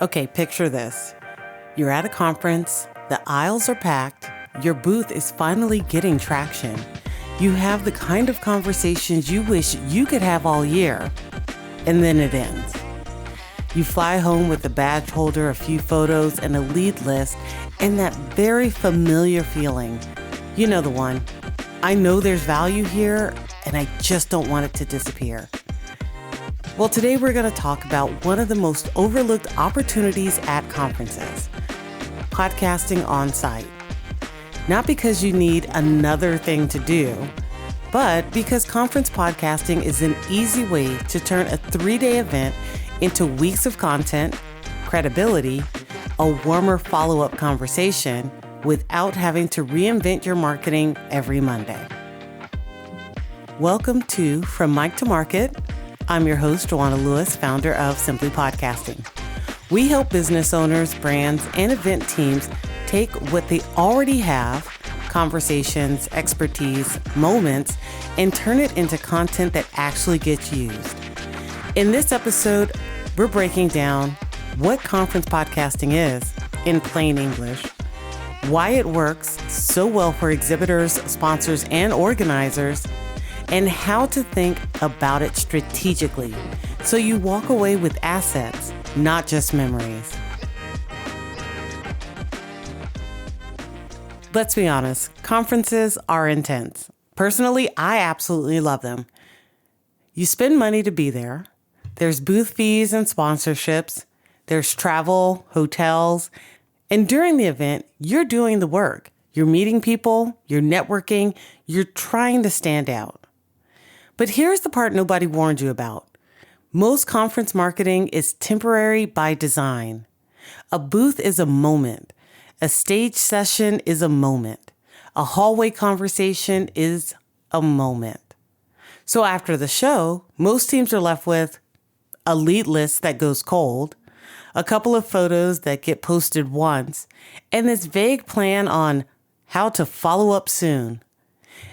Okay, picture this. You're at a conference, the aisles are packed, your booth is finally getting traction. You have the kind of conversations you wish you could have all year, and then it ends. You fly home with a badge holder, a few photos, and a lead list, and that very familiar feeling. You know the one. I know there's value here, and I just don't want it to disappear. Well, today we're going to talk about one of the most overlooked opportunities at conferences, podcasting on site. Not because you need another thing to do, but because conference podcasting is an easy way to turn a 3-day event into weeks of content, credibility, a warmer follow-up conversation without having to reinvent your marketing every Monday. Welcome to From Mic to Market. I'm your host, Joanna Lewis, founder of Simply Podcasting. We help business owners, brands, and event teams take what they already have, conversations, expertise, moments, and turn it into content that actually gets used. In this episode, we're breaking down what conference podcasting is in plain English, why it works so well for exhibitors, sponsors, and organizers, and how to think about it strategically so you walk away with assets, not just memories. Let's be honest, conferences are intense. Personally, I absolutely love them. You spend money to be there. There's booth fees and sponsorships. There's travel, hotels, and during the event, you're doing the work. You're meeting people, you're networking, you're trying to stand out. But here's the part nobody warned you about. Most conference marketing is temporary by design. A booth is a moment. A stage session is a moment. A hallway conversation is a moment. So after the show, most teams are left with a lead list that goes cold, a couple of photos that get posted once, and this vague plan on how to follow up soon.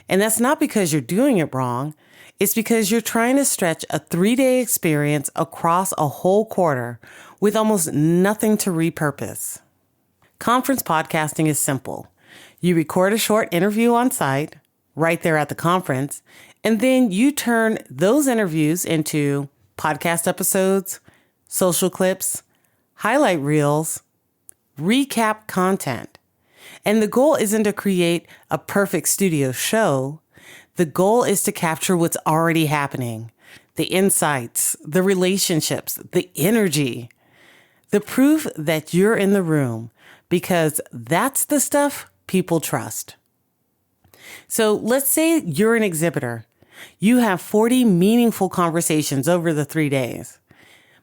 And that's not because you're doing it wrong. It's because you're trying to stretch a 3-day experience across a whole quarter with almost nothing to repurpose. Conference podcasting is simple. You record a short interview on site, right there at the conference, and then you turn those interviews into podcast episodes, social clips, highlight reels, recap content. And the goal isn't to create a perfect studio show. The goal is to capture what's already happening, the insights, the relationships, the energy, the proof that you're in the room, because that's the stuff people trust. So let's say you're an exhibitor. You have 40 meaningful conversations over the 3 days.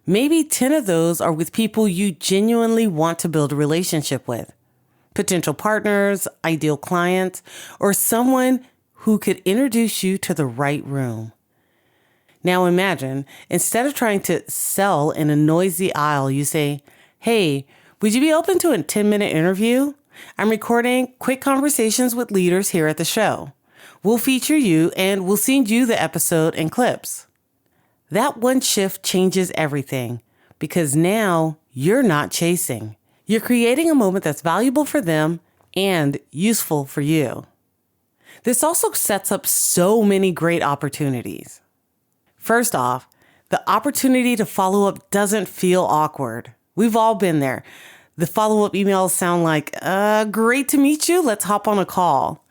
Maybe 10 of those are with people you genuinely want to build a relationship with, potential partners, ideal clients, or someone who could introduce you to the right room. Now imagine, instead of trying to sell in a noisy aisle, you say, "Hey, would you be open to a 10-minute interview? I'm recording quick conversations with leaders here at the show. We'll feature you and we'll send you the episode and clips." That one shift changes everything because now you're not chasing. You're creating a moment that's valuable for them and useful for you. This also sets up so many great opportunities. First off, the opportunity to follow up doesn't feel awkward. We've all been there. The follow-up emails sound like, great to meet you. Let's hop on a call.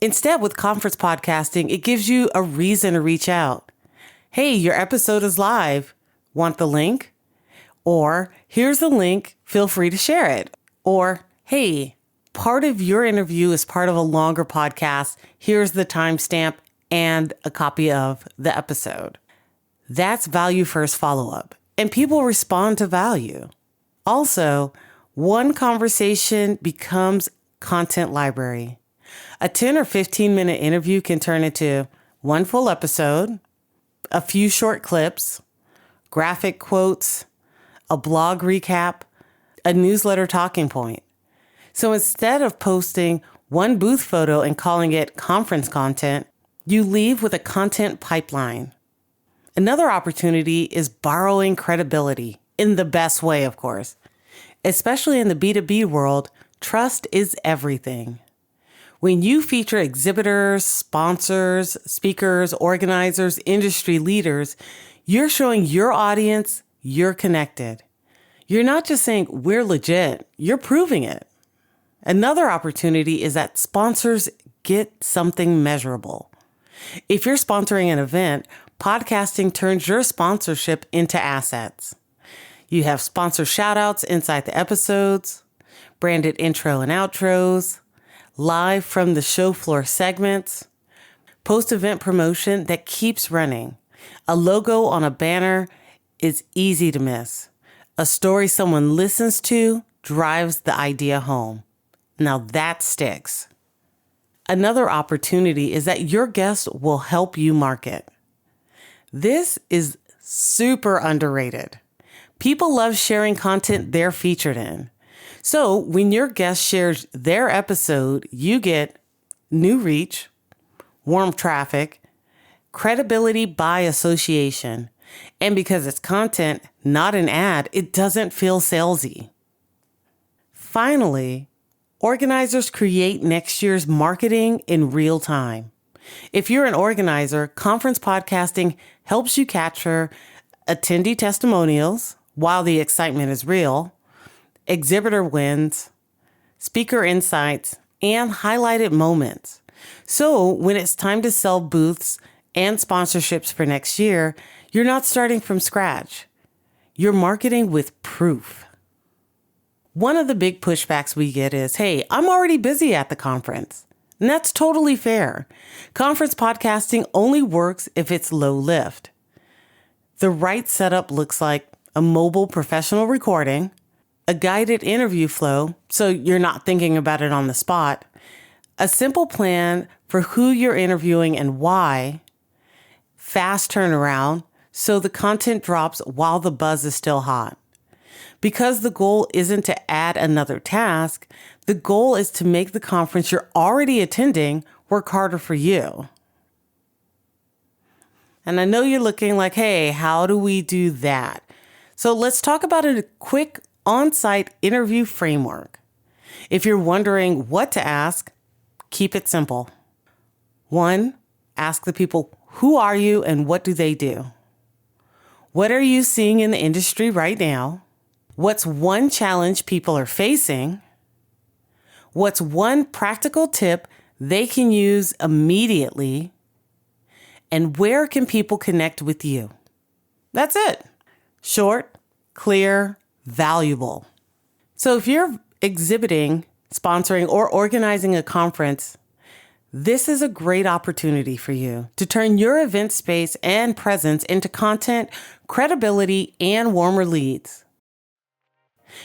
Instead, with conference podcasting, it gives you a reason to reach out. Hey, your episode is live. Want the link? Or, here's the link. Feel free to share it. Or, hey, part of your interview is part of a longer podcast. Here's the timestamp and a copy of the episode. That's value first follow-up, and people respond to value. Also, one conversation becomes content library. A 10 or 15-minute interview can turn into one full episode, a few short clips, graphic quotes, a blog recap, a newsletter talking point. So instead of posting one booth photo and calling it conference content, you leave with a content pipeline. Another opportunity is borrowing credibility. in the best way, of course. Especially in the B2B world, trust is everything. When you feature exhibitors, sponsors, speakers, organizers, industry leaders, you're showing your audience you're connected. You're not just saying we're legit, you're proving it. Another opportunity is that sponsors get something measurable. If you're sponsoring an event, podcasting turns your sponsorship into assets. You have sponsor shoutouts inside the episodes, branded intro and outros, live from the show floor segments, post-event promotion that keeps running. A logo on a banner is easy to miss. A story someone listens to drives the idea home. Now that sticks. Another opportunity is that your guest will help you market. This is super underrated. People love sharing content they're featured in. So when your guest shares their episode, you get new reach, warm traffic, credibility by association. And because it's content, not an ad, it doesn't feel salesy. Finally, organizers create next year's marketing in real time. If you're an organizer, conference podcasting helps you capture attendee testimonials while the excitement is real, exhibitor wins, speaker insights, and highlighted moments. So when it's time to sell booths and sponsorships for next year, you're not starting from scratch. You're marketing with proof. One of the big pushbacks we get is, hey, I'm already busy at the conference. And that's totally fair. Conference podcasting only works if it's low lift. The right setup looks like a mobile professional recording, a guided interview flow, so you're not thinking about it on the spot, a simple plan for who you're interviewing and why, fast turnaround, so the content drops while the buzz is still hot. Because the goal isn't to add another task, the goal is to make the conference you're already attending work harder for you. And I know you're looking like, hey, how do we do that? So let's talk about a quick on-site interview framework. If you're wondering what to ask, keep it simple. 1, ask the people, who are you and what do they do? What are you seeing in the industry right now? What's one challenge people are facing? What's one practical tip they can use immediately? And where can people connect with you? That's it. Short, clear, valuable. So if you're exhibiting, sponsoring, or organizing a conference, this is a great opportunity for you to turn your event space and presence into content, credibility, and warmer leads.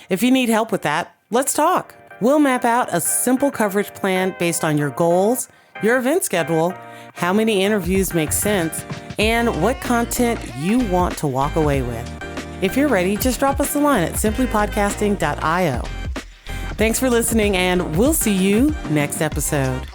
If you need help with that, let's talk. We'll map out a simple coverage plan based on your goals, your event schedule, how many interviews make sense, and what content you want to walk away with. If you're ready, just drop us a line at simplypodcasting.io. Thanks for listening, and we'll see you next episode.